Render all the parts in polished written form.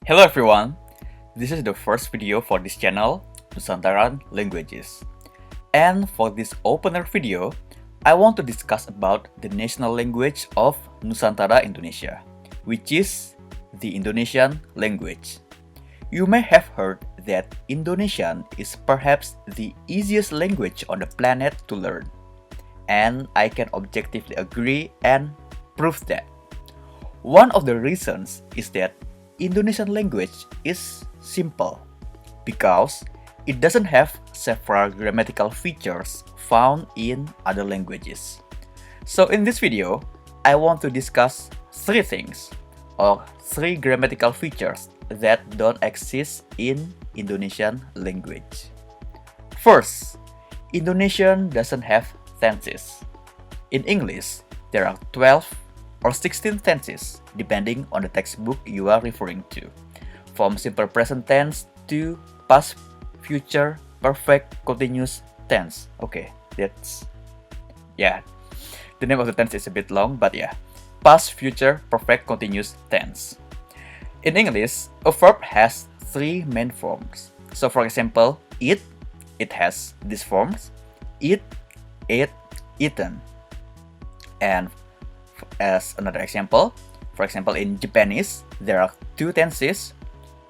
Hello everyone, this is the first video for this channel, Nusantaran Languages. And for this opener video, I want to discuss about the national language of Nusantara Indonesia, which is the Indonesian language. You may have heard that Indonesian is perhaps the easiest language on the planet to learn. And I can objectively agree and prove that. One of the reasons is that Indonesian language is simple because it doesn't have several grammatical features found in other languages. So in this video, I want to discuss three things or three grammatical features that don't exist in Indonesian language. First, Indonesian doesn't have tenses. In English, there are 12 or 16 tenses depending on the textbook you are referring to, from simple present tense to past, future, perfect, continuous tense. Okay, the name of the tense is a bit long, but yeah, past, future, perfect, continuous tense. In English, a verb has three main forms. So for example, eat, it has these forms: eat, ate, eaten. And as another example, for example, in Japanese, there are two tenses,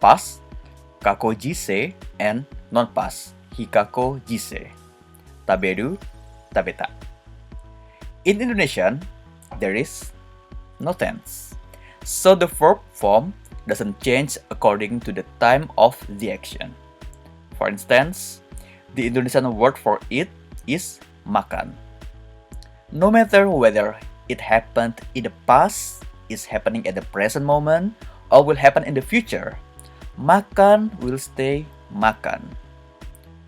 past, kako jise, and non-past, hikako jise, taberu, tabeta. In Indonesian, there is no tense, so the verb form doesn't change according to the time of the action. For instance, the Indonesian word for eat is makan. No matter whether it happened in the past, is happening at the present moment, or will happen in the future, makan will stay makan.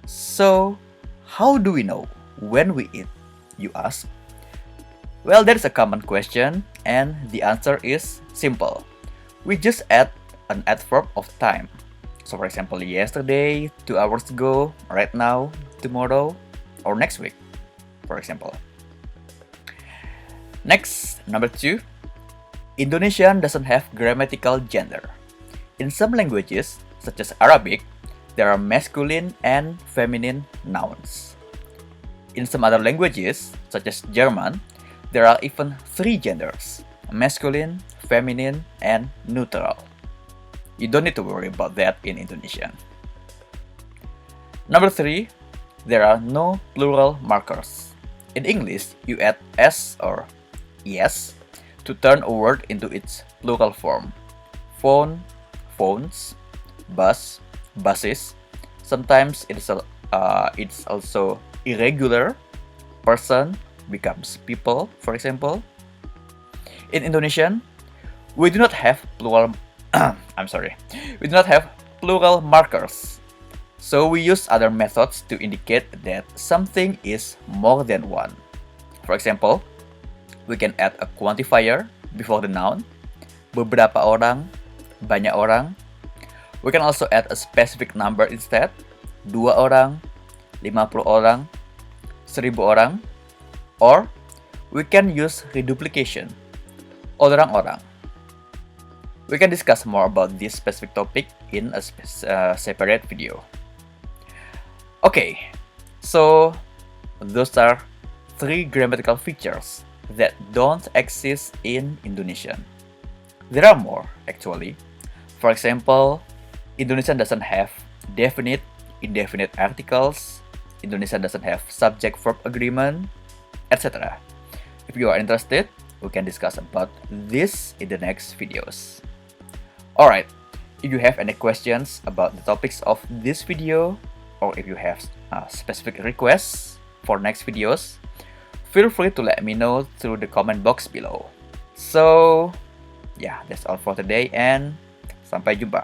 So, how do we know when we eat, you ask? Well, that is a common question, and the answer is simple. We just add an adverb of time. So for example, yesterday, 2 hours ago, right now, tomorrow, or next week, for example. Next, number 2, Indonesian doesn't have grammatical gender. In some languages, such as Arabic, there are masculine and feminine nouns. In some other languages, such as German, there are even three genders: masculine, feminine, and neutral. You don't need to worry about that in Indonesian. Number 3, there are no plural markers. In English, you add s or yes to turn a word into its plural form. Phone, phones, bus, buses. Sometimes it's also irregular. Person becomes people, for example. In Indonesian, we do not have plural we do not have plural markers. So we use other methods to indicate that something is more than one. For example, we can add a quantifier before the noun, beberapa orang, banyak orang. We can also add a specific number instead, 2 orang, 50 orang, 1000 orang. Or we can use reduplication, orang-orang. We can discuss more about this specific topic in a separate video. Okay, so those are 3 grammatical features that don't exist in Indonesian. There are more, actually. For example, Indonesian doesn't have definite, indefinite articles. Indonesian doesn't have subject-verb agreement, etc. If you are interested, we can discuss about this in the next videos. Alright, if you have any questions about the topics of this video, or if you have specific requests for next videos, feel free to let me know through the comment box below. So, yeah, that's all for today and sampai jumpa.